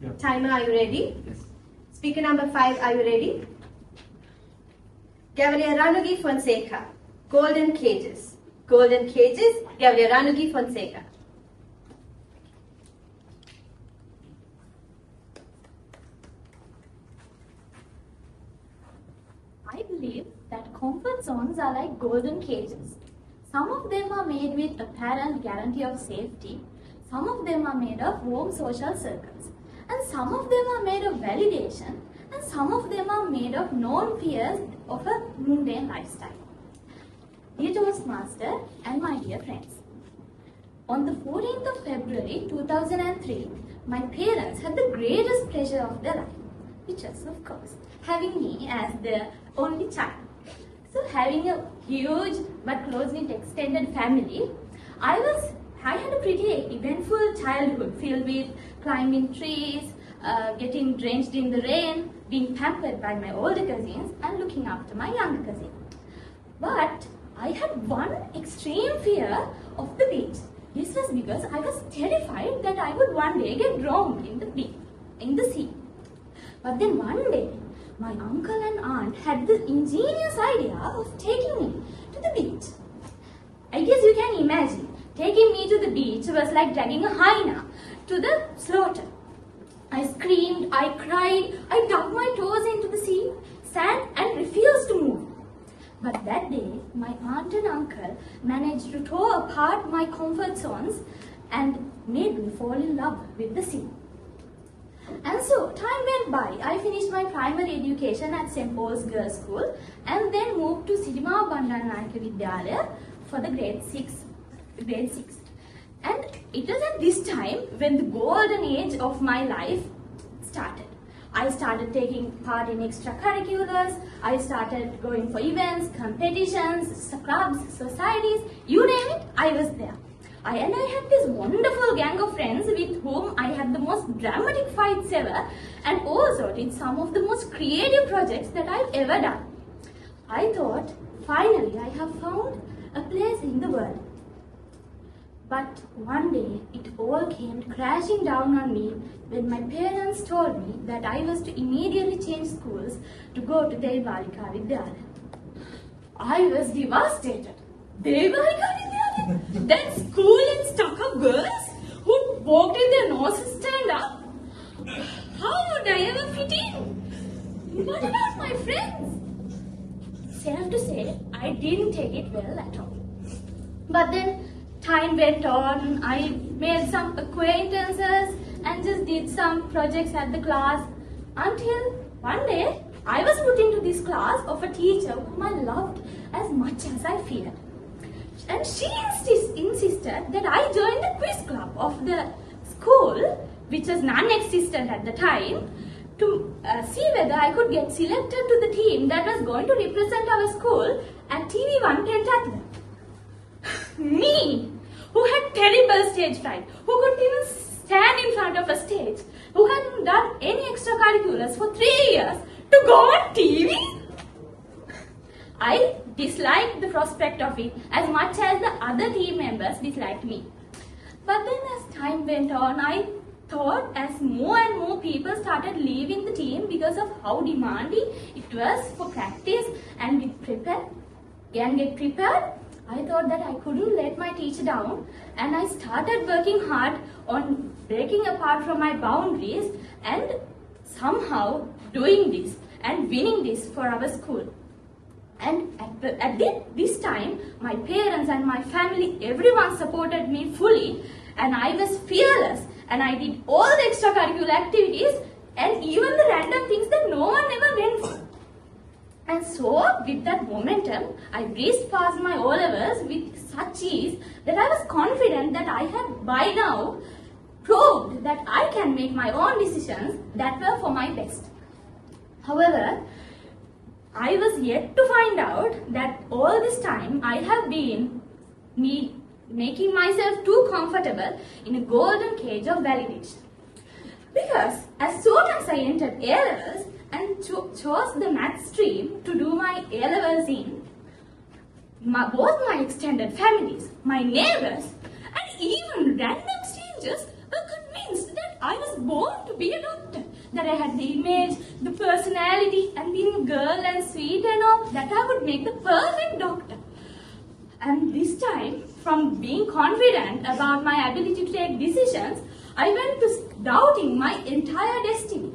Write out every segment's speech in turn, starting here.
Yeah. Timer, are you ready? Yes. Speaker number 5, are you ready? Ranugi Fonseca. Golden Cages. Golden Cages, Ranugi Fonseca. I believe that comfort zones are like golden cages. Some of them are made with apparent guarantee of safety. Some of them are made of warm social circles. And some of them are made of validation. And some of them are made of known fears of a mundane lifestyle. Dear Toastmaster and my dear friends, on the 14th of February 2003, my parents had the greatest pleasure of their life, which was, of course, having me as their only child. So, having a huge but close-knit extended family, I had a pretty eventful childhood filled with climbing trees, getting drenched in the rain, being pampered by my older cousins, and looking after my younger cousin. But I had one extreme fear of the beach. This was because I was terrified that I would one day get drowned in the sea. But then one day, my uncle and aunt had the ingenious idea of taking me to the beach. I guess you can imagine, taking me to the beach was like dragging a hyena to the slaughter. I screamed, I cried, I dug my toes into the sea, sand, and refused to move. But that day, my aunt and uncle managed to tear apart my comfort zones and made me fall in love with the sea. And so, time went by. I finished my primary education at St. Paul's Girls' School and then moved to Sidima Bandanayake Vidyalaya for the grade 6. And it was at this time when the golden age of my life started. I started taking part in extracurriculars, I started going for events, competitions, clubs, societies, you name it, I was there. I had this wonderful gang of friends with whom I had the most dramatic fights ever and also did some of the most creative projects that I've ever done. I thought, finally I have found a place in the world. But one day it all came crashing down on me when my parents told me that I was to immediately change schools to go to Jayewardenepura Vidyalaya. I was devastated. Jayewardenepura Vidyalaya? That school in stuck-up girls who walked with their noses stand up? How would I ever fit in? What about my friends? Safe to say, I didn't take it well at all. But then time went on, I made some acquaintances and just did some projects at the class until one day I was put into this class of a teacher whom I loved as much as I feared. And she insisted that I join the quiz club of the school, which was non-existent at the time, to see whether I could get selected to the team that was going to represent our school at TV1 Pentathlon. Me, who had terrible stage fright, who couldn't even stand in front of a stage, who hadn't done any extracurriculars for 3 years, to go on TV? I disliked the prospect of it as much as the other team members disliked me. But then as time went on, I thought as more and more people started leaving the team because of how demanding it was for practice and get prepared, I thought that I couldn't let my teacher down and I started working hard on breaking apart from my boundaries and somehow doing this and winning this for our school. And at this time, my parents and my family, everyone supported me fully and I was fearless and I did all the extracurricular activities and even the random things that no one ever went for. And so, with that momentum, I breezed past my O-levels with such ease that I was confident that I had by now proved that I can make my own decisions that were for my best. However, I was yet to find out that all this time I have been making myself too comfortable in a golden cage of validation. Because as soon as I entered A-levels and chose the math stream to do my A-levels in, both my extended families, my neighbors, and even random strangers were convinced that I was born to be a doctor. That I had the image, the personality, and being girl and sweet and all, that I would make the perfect doctor. And this time, from being confident about my ability to take decisions, I went to doubting my entire destiny.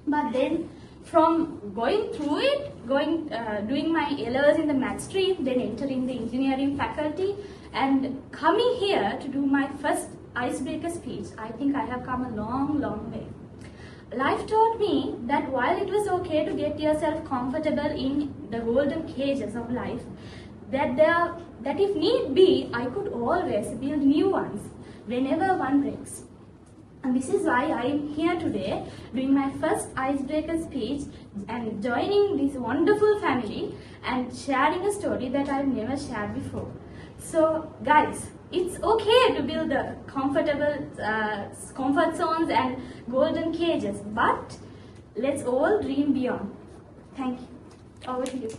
But then, from going through it, doing my A-levels in the math stream, then entering the engineering faculty, and coming here to do my first icebreaker speech, I think I have come a long, long way. Life taught me that while it was okay to get yourself comfortable in the golden cages of life, that if need be, I could always build new ones whenever one breaks. And this is why I am here today doing my first icebreaker speech and joining this wonderful family and sharing a story that I've never shared before. So guys, it's okay to build the comfortable comfort zones and golden cages, but let's all dream beyond. Thank you. Over to you.